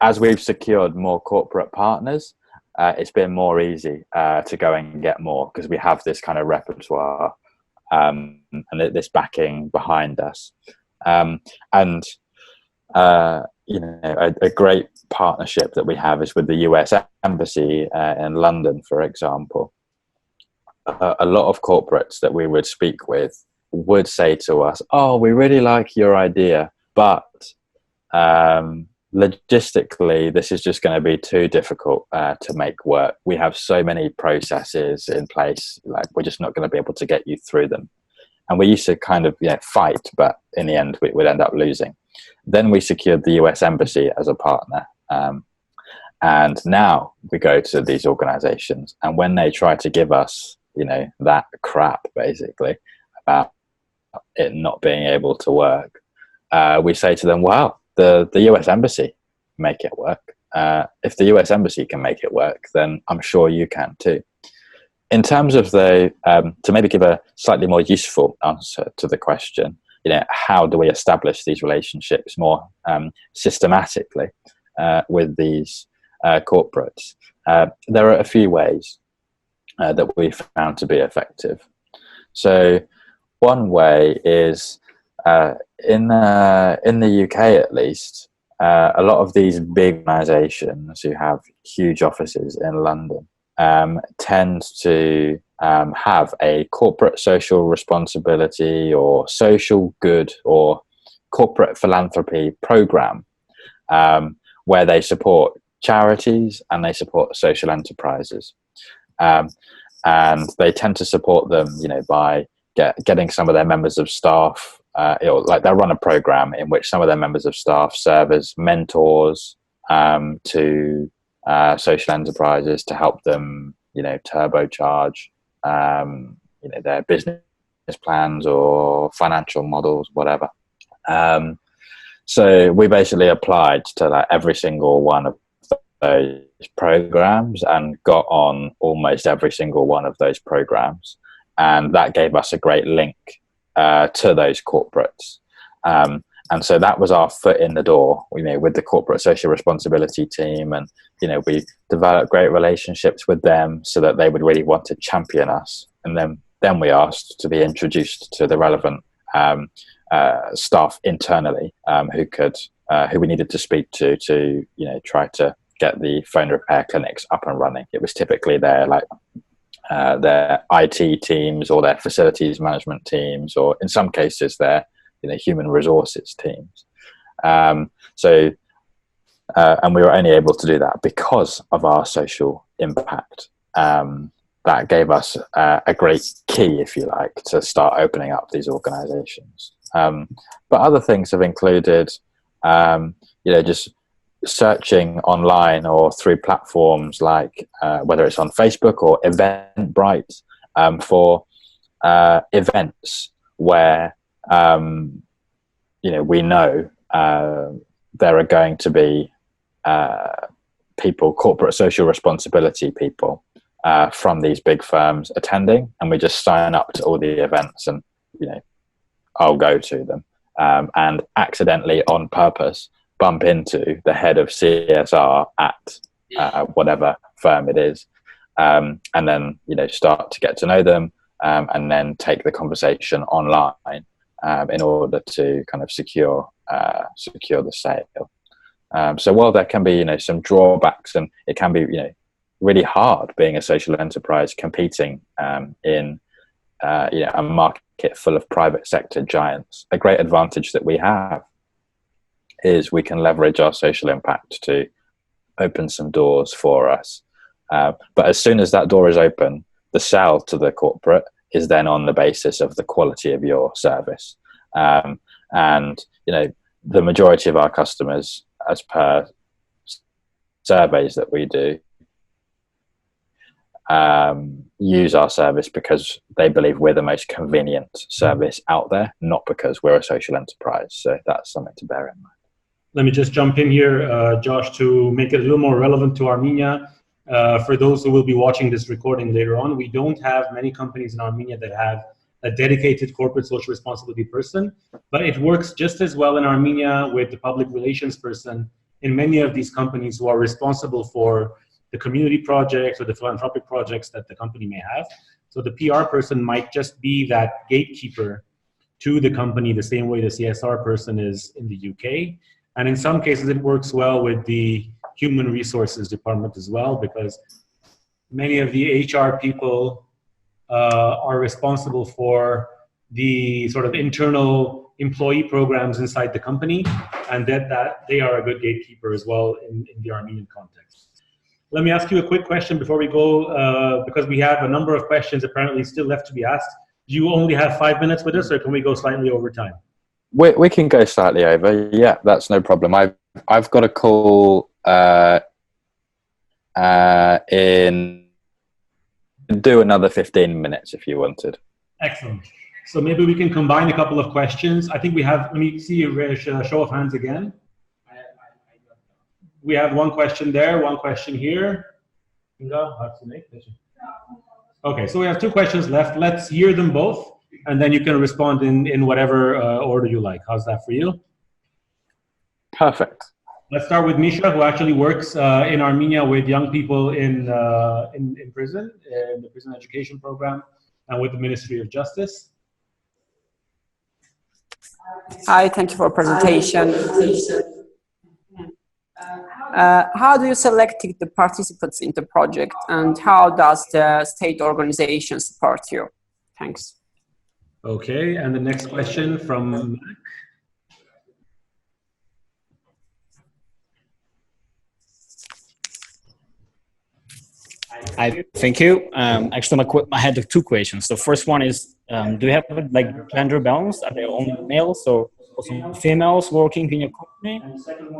as we've secured more corporate partners, it's been more easy to go and get more, because we have this kind of repertoire and this backing behind us. A great partnership that we have is with the US Embassy in London, for example. A lot of corporates that we would speak with would say to us, oh, we really like your idea, but logistically, this is just going to be too difficult to make work. We have so many processes in place, like we're just not going to be able to get you through them. And we used to kind of fight, but in the end, we'd end up losing. Then we secured the US Embassy as a partner. And now we go to these organizations, and when they try to give us, that crap, basically, about it not being able to work, we say to them, well, the US Embassy make it work. If the US Embassy can make it work, then I'm sure you can too. In terms of to maybe give a slightly more useful answer to the question, how do we establish these relationships more systematically with these corporates? There are a few ways that we found to be effective. So one way is in the UK, at least, a lot of these big organizations who have huge offices in London, tend to have a corporate social responsibility or social good or corporate philanthropy program where they support charities and they support social enterprises. And they tend to support them, by getting some of their members of staff, like they'll run a program in which some of their members of staff serve as mentors to social enterprises to help them, turbocharge, their business plans or financial models, whatever. So we basically applied to like every single one of those programs and got on almost every single one of those programs, and that gave us a great link to those corporates. And so that was our foot in the door, with the corporate social responsibility team, and we developed great relationships with them so that they would really want to champion us. And then we asked to be introduced to the relevant staff internally who we needed to speak to try to get the phone repair clinics up and running. It was typically their IT teams or their facilities management teams, or in some cases their human resources teams. And we were only able to do that because of our social impact. That gave us a great key, if you like, to start opening up these organizations. But other things have included, just searching online or through platforms like whether it's on Facebook or Eventbrite for events where we know there are going to be people, corporate social responsibility people from these big firms attending, and we just sign up to all the events and I'll go to them and accidentally on purpose bump into the head of CSR at whatever firm it is, and then start to get to know them, and then take the conversation online in order to kind of secure the sale. So while there can be some drawbacks, and it can be really hard being a social enterprise competing in a market full of private sector giants, a great advantage that we have is we can leverage our social impact to open some doors for us. But as soon as that door is open, the sell to the corporate is then on the basis of the quality of your service. And the majority of our customers, as per surveys that we do, use our service because they believe we're the most convenient service out there, not because we're a social enterprise. So that's something to bear in mind. Let me just jump in here, Josh, to make it a little more relevant to Armenia. For those who will be watching this recording later on, we don't have many companies in Armenia that have a dedicated corporate social responsibility person, but it works just as well in Armenia with the public relations person in many of these companies who are responsible for the community projects or the philanthropic projects that the company may have. So the PR person might just be that gatekeeper to the company the same way the CSR person is in the UK. And in some cases, it works well with the human resources department as well, because many of the HR people are responsible for the sort of internal employee programs inside the company, and that they are a good gatekeeper as well in the Armenian context. Let me ask you a quick question before we go, because we have a number of questions apparently still left to be asked. Do you only have 5 minutes with us, or can we go slightly over time? We can go slightly over. Yeah, that's no problem. I've got a call in. Do another 15 minutes if you wanted. Excellent. So maybe we can combine a couple of questions. I think we have. Let me see a show of hands again. We have one question there, one question here. Okay, so we have two questions left. Let's hear them both, and then you can respond in whatever order you like. How's that for you? Perfect. Let's start with Misha, who actually works in Armenia with young people in prison, in the prison education program, and with the Ministry of Justice. Hi, thank you for presentation. How do you select the participants in the project, and how does the state organization support you? Thanks. Okay, and the next question from Mac. Thank you. Actually, I had two questions. The first one is, do you have like gender balance? Are there only males or also females working in your company?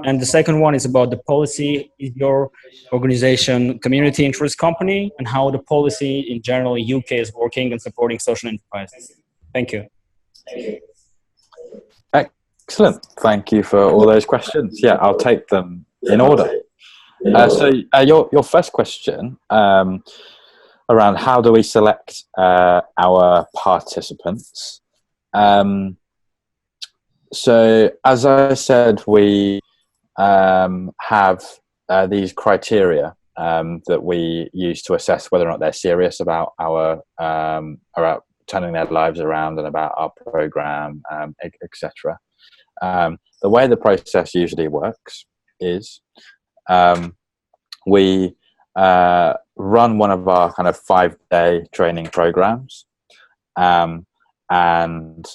And the second one is about the policy. Is your organization community interest company, and how the policy in general in UK is working and supporting social enterprises? Thank you. Excellent. Thank you for all those questions. Yeah, I'll take them in order. So your first question around how do we select our participants? So as I said, we have these criteria that we use to assess whether or not they're serious about about turning their lives around and about our program, etc. The way the process usually works is we run one of our kind of 5-day training programs, and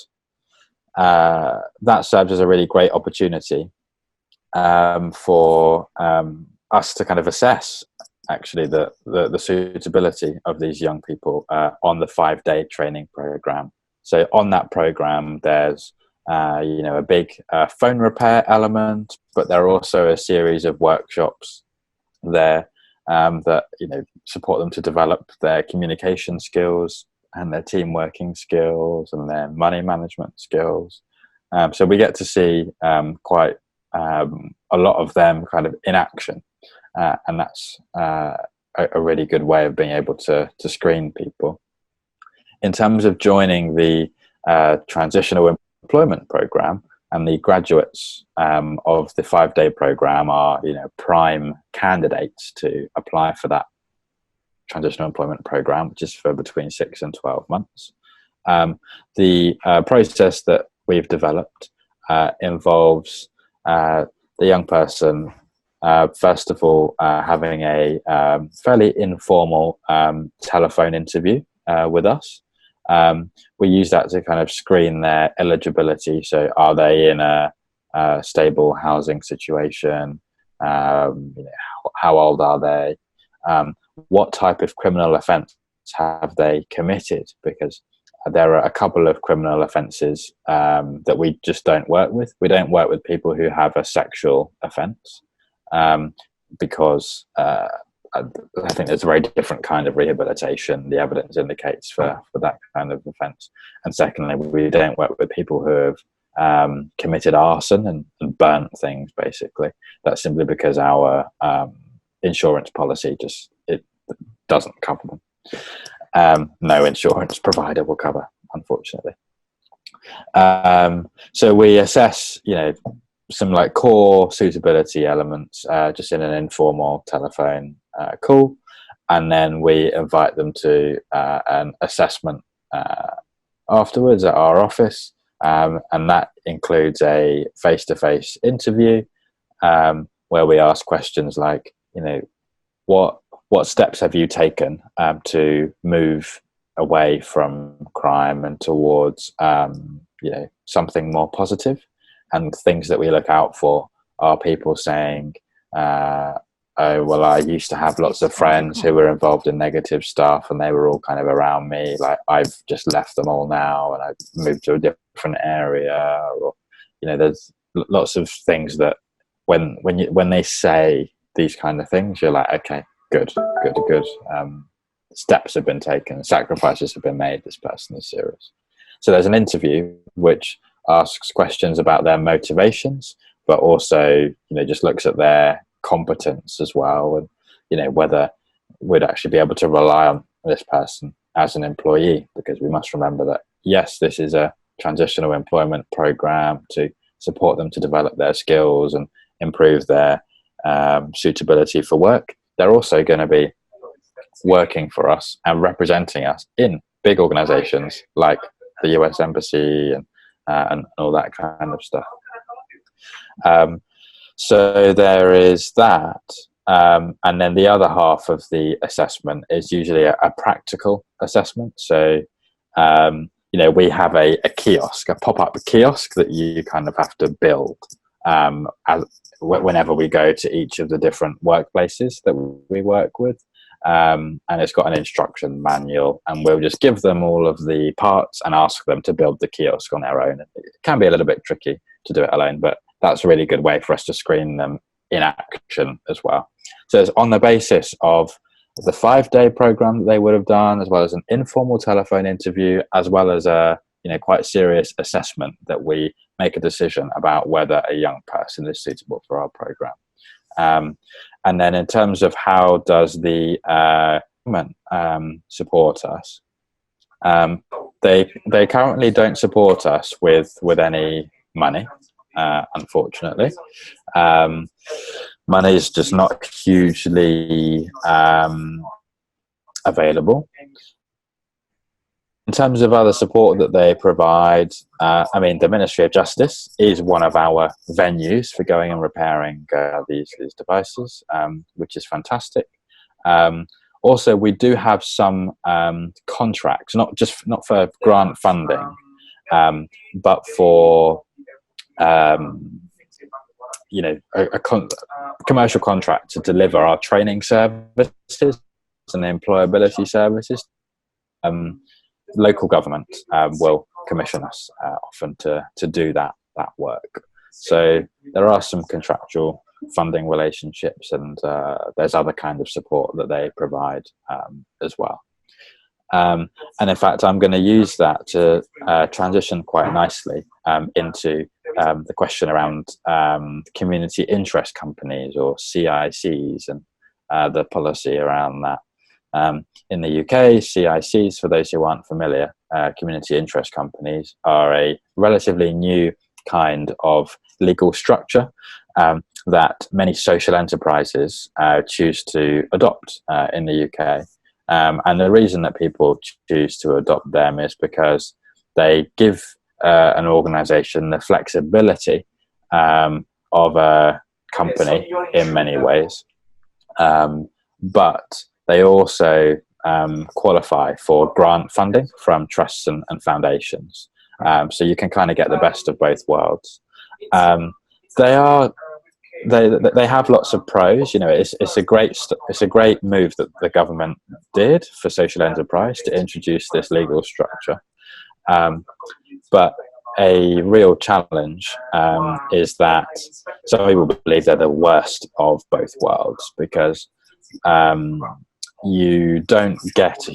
that serves as a really great opportunity for us to kind of assess actually the suitability of these young people on the 5-day training program. So on that program, there's a big phone repair element, but there are also a series of workshops there that support them to develop their communication skills and their team working skills and their money management skills. So we get to see quite a lot of them kind of in action, and that's a really good way of being able to screen people. In terms of joining the transitional employment program, and the graduates of the 5-day program are prime candidates to apply for that transitional employment program, which is for between 6 and 12 months. The process that we've developed involves the young person first of all having a fairly informal telephone interview with us. We use that to kind of screen their eligibility. So are they in a stable housing situation? How old are they? What type of criminal offence have they committed? Because there are a couple of criminal offences that we just don't work with. We don't work with people who have a sexual offence because I think there's a very different kind of rehabilitation the evidence indicates for that kind of offence. And secondly, we don't work with people who have committed arson and burnt things, basically. That's simply because our insurance policy it doesn't cover them. No insurance provider will cover, unfortunately. So we assess, some like core suitability elements just in an informal telephone call, and then we invite them to an assessment afterwards at our office, and that includes a face-to-face interview where we ask questions like, what steps have you taken to move away from crime and towards something more positive? And things that we look out for are people saying, oh, well, I used to have lots of friends who were involved in negative stuff and they were all kind of around me. Like, I've just left them all now and I've moved to a different area. Or, there's lots of things that when they say these kind of things, you're like, okay, good. Steps have been taken, sacrifices have been made. This person is serious. So there's an interview which asks questions about their motivations, but also, just looks at their competence as well, and, whether we'd actually be able to rely on this person as an employee, because we must remember that, yes, this is a transitional employment program to support them to develop their skills and improve their suitability for work. They're also going to be working for us and representing us in big organizations like the US Embassy and all that kind of stuff. So there is that. And then the other half of the assessment is usually a practical assessment. So, we have a kiosk, a pop-up kiosk that you kind of have to build whenever we go to each of the different workplaces that we work with. And it's got an instruction manual, and we'll just give them all of the parts and ask them to build the kiosk on their own. It can be a little bit tricky to do it alone, but that's a really good way for us to screen them in action as well. So it's on the basis of the 5-day program that they would have done, as well as an informal telephone interview, as well as a quite serious assessment, that we make a decision about whether a young person is suitable for our program. And then in terms of how does the government support us, they currently don't support us with any money, unfortunately. Money is just not hugely available. In terms of other support that they provide, the Ministry of Justice is one of our venues for going and repairing these devices, which is fantastic. Also, we do have some contracts, not for grant funding, but for a commercial contract to deliver our training services and employability services. Local government will commission us often to do that work. So there are some contractual funding relationships, and there's other kind of support that they provide as well. And in fact, I'm going to use that to transition quite nicely into the question around community interest companies, or CICs, and the policy around that. In the UK, CICs, for those who aren't familiar, community interest companies, are a relatively new kind of legal structure that many social enterprises choose to adopt in the UK. And the reason that people choose to adopt them is because they give an organisation the flexibility of a company in many ways, but they also qualify for grant funding from trusts and foundations. So you can kind of get the best of both worlds. They have lots of pros. It's a great move that the government did for social enterprise to introduce this legal structure. But a real challenge is that some people believe they're the worst of both worlds, because you don't get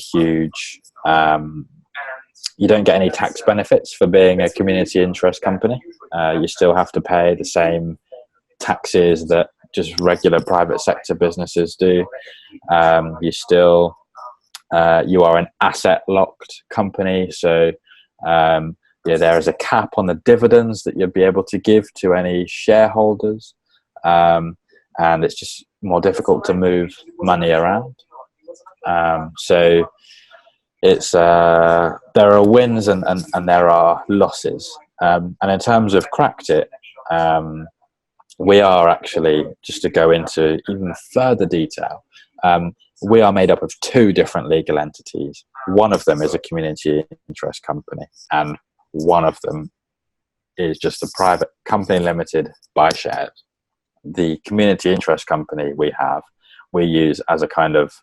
any tax benefits for being a community interest company. You still have to pay the same taxes that just regular private sector businesses do. You are an asset locked company, so there is a cap on the dividends that you'll be able to give to any shareholders, and it's just more difficult to move money around. So it's there are wins and there are losses. And in terms of Cracked It, we are actually, just to go into even further detail, we are made up of 2 different legal entities. One of them is a community interest company, and one of them is just a private company limited by shares. The community interest company we use as a kind of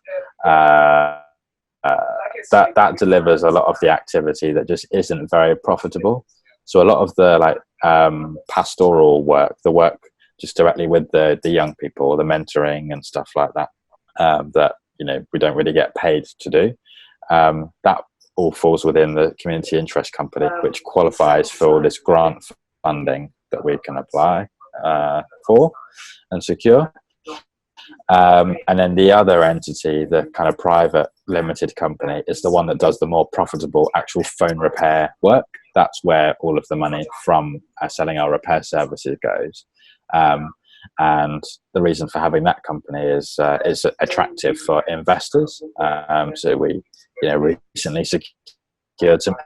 that delivers a lot of the activity that just isn't very profitable. So a lot of the pastoral work, the work just directly with the young people, the mentoring and stuff like that, that we don't really get paid to do, that all falls within the community interest company, which qualifies for all this grant funding that we can apply for and secure. And then the other entity, the kind of private limited company, is the one that does the more profitable actual phone repair work. That's where all of the money from selling our repair services goes. And the reason for having that company is attractive for investors. So we recently secured some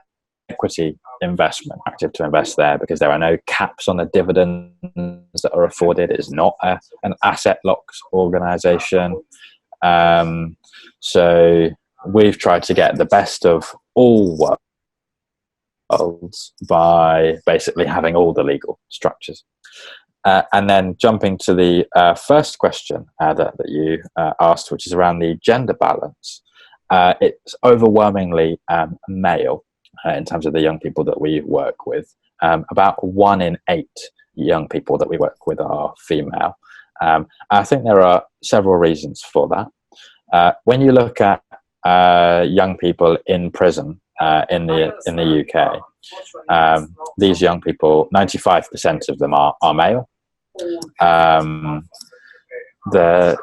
equity investment, active to invest there because there are no caps on the dividends that are afforded. It's not an asset locked organization. So we've tried to get the best of all worlds by basically having all the legal structures. And then jumping to the first question that you asked, which is around the gender balance. It's overwhelmingly male in terms of the young people that we work with. About 1 in 8 young people that we work with are female. I think there are several reasons for that. When you look at young people in prison in the UK, these young people, 95% of them are male. The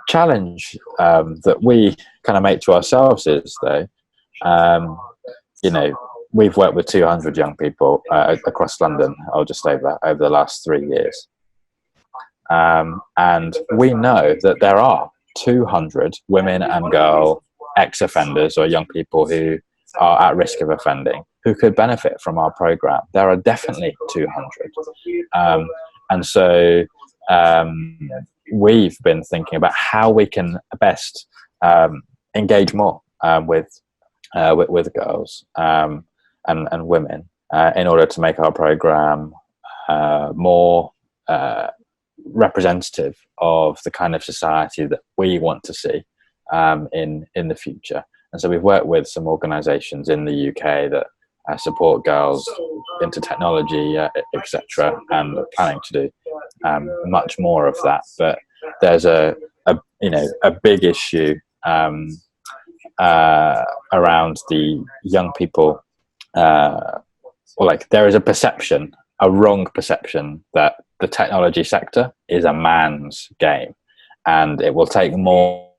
challenge that we kind of make to ourselves is, though, we've worked with 200 young people across London, or just over the last 3 years. And we know that there are 200 women and girl ex-offenders or young people who are at risk of offending who could benefit from our program. There are definitely 200. And so we've been thinking about how we can best engage more with girls and women in order to make our program more representative of the kind of society that we want to see in the future. And so we've worked with some organisations in the UK that support girls into technology, etc., and are planning to do much more of that. But there's a big issue around the young people. There is a wrong perception that the technology sector is a man's game, and it will take more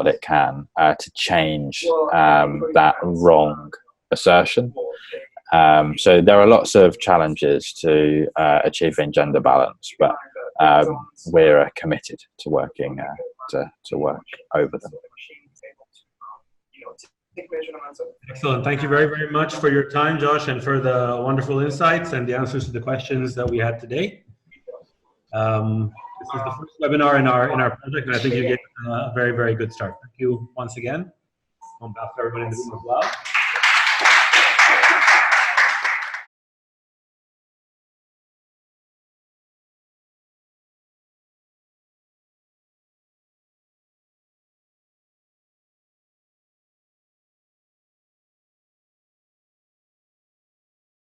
it can to change that wrong assertion. So there are lots of challenges to achieving gender balance, but we're committed to working to work over them. Excellent. Thank you very, very much for your time, Josh, and for the wonderful insights and the answers to the questions that we had today. This is the first webinar in our project, and I think you gave a very, very good start. Thank you once again. On behalf of everybody in the room as well.